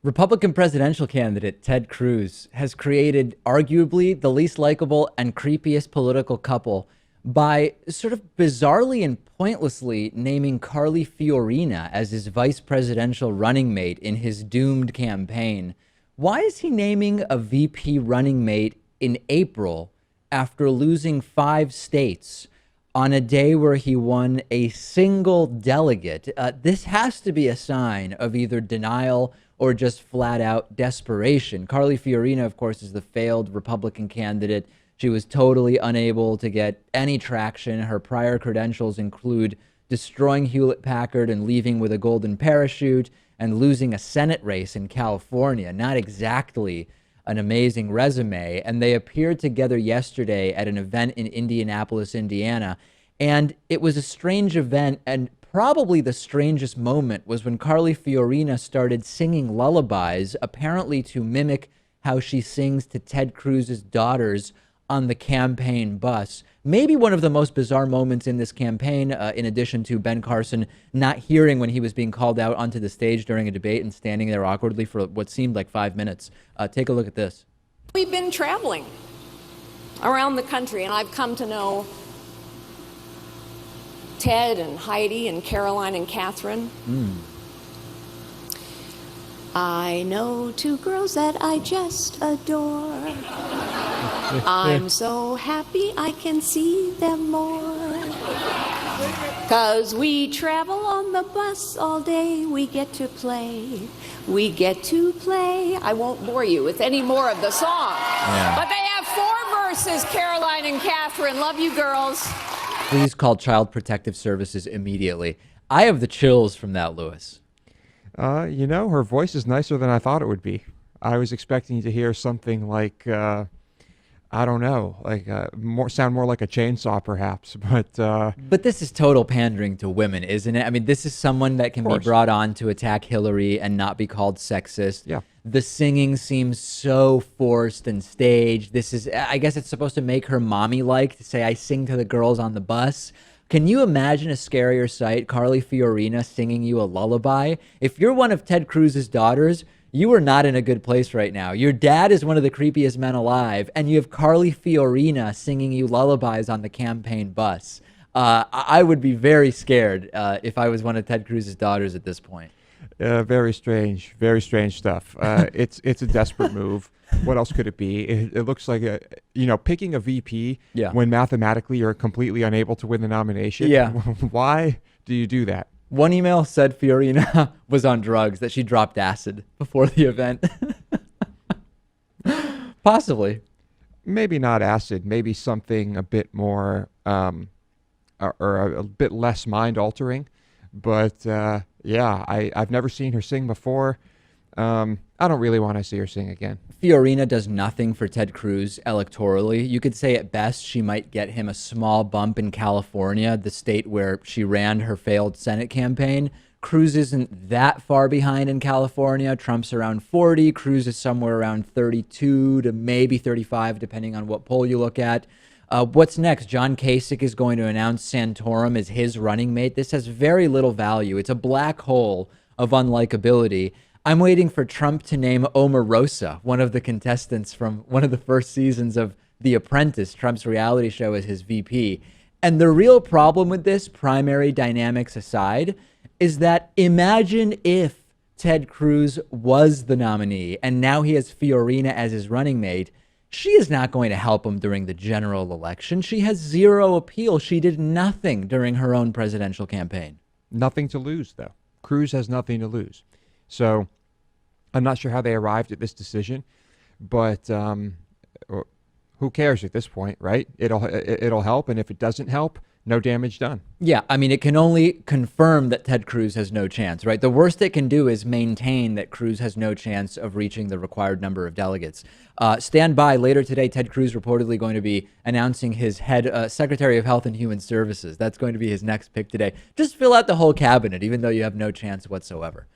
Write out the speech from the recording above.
Republican presidential candidate Ted Cruz has created arguably the least likable and creepiest political couple by sort of bizarrely and pointlessly naming Carly Fiorina as his vice presidential running mate in his doomed campaign. Why is he naming a VP running mate in April after losing 5 states on a day where he won a single delegate? This has to be a sign of either denial or just flat out desperation. Carly Fiorina, of course, is the failed Republican candidate. She was totally unable to get any traction. Her prior credentials include destroying Hewlett Packard and leaving with a golden parachute and losing a Senate race in California. Not exactly an amazing resume. And they appeared together yesterday at an event in Indianapolis, Indiana. And it was a strange event, and probably the strangest moment was when Carly Fiorina started singing lullabies, apparently to mimic how she sings to Ted Cruz's daughters on the campaign bus. Maybe one of the most bizarre moments in this campaign, in addition to Ben Carson not hearing when he was being called out onto the stage during a debate and standing there awkwardly for what seemed like 5 minutes. Take a look at this. We've been traveling around the country, and I've come to know Ted and Heidi and Caroline and Catherine. I know two girls that I just adore. I'm so happy I can see them more. 'Cause we travel on the bus all day. We get to play. We get to play. I won't bore you with any more of the song. Yeah. But they have 4 verses, Caroline and Catherine. Love you, girls. Please call Child Protective Services immediately. I have the chills from that, Lewis. Her voice is nicer than I thought it would be. I was expecting to hear something like, I don't know, like sound more like a chainsaw, perhaps. But this is total pandering to women, isn't it? I mean, this is someone that can be brought on to attack Hillary and not be called sexist. Yeah. The singing seems so forced and staged. This is, I guess it's supposed to make her mommy-like to say, I sing to the girls on the bus. Can you imagine a scarier sight? Carly Fiorina singing you a lullaby? If you're one of Ted Cruz's daughters, you are not in a good place right now. Your dad is one of the creepiest men alive, and you have Carly Fiorina singing you lullabies on the campaign bus. I would be very scared if I was one of Ted Cruz's daughters at this point. Very strange stuff. It's a desperate move. What else could it be? It looks like picking a VP when mathematically you're completely unable to win the nomination. Yeah. Why do you do that? One email said Fiorina was on drugs, that she dropped acid before the event. Possibly. Maybe not acid. Maybe something a bit more or a bit less mind altering. But I've never seen her sing before. I don't really want to see her sing again. Fiorina does nothing for Ted Cruz electorally. You could say at best she might get him a small bump in California, the state where she ran her failed Senate campaign. Cruz isn't that far behind in California. Trump's around 40. Cruz is somewhere around 32 to maybe 35, depending on what poll you look at. What's next? John Kasich is going to announce Santorum as his running mate. This has very little value. It's a black hole of unlikability. I'm waiting for Trump to name Omarosa, one of the contestants from one of the first seasons of The Apprentice, Trump's reality show, as his VP. And the real problem with this, primary dynamics aside, is that imagine if Ted Cruz was the nominee and now he has Fiorina as his running mate. She is not going to help him during the general election. She has zero appeal. She did nothing during her own presidential campaign. Nothing to lose, though. Cruz has nothing to lose. So I'm not sure how they arrived at this decision, but who cares at this point, right? It'll help, and if it doesn't help, no damage done. Yeah, I mean, it can only confirm that Ted Cruz has no chance, right? The worst it can do is maintain that Cruz has no chance of reaching the required number of delegates. Stand by. Later today, Ted Cruz reportedly going to be announcing his Secretary of Health and Human Services. That's going to be his next pick today. Just fill out the whole cabinet, even though you have no chance whatsoever.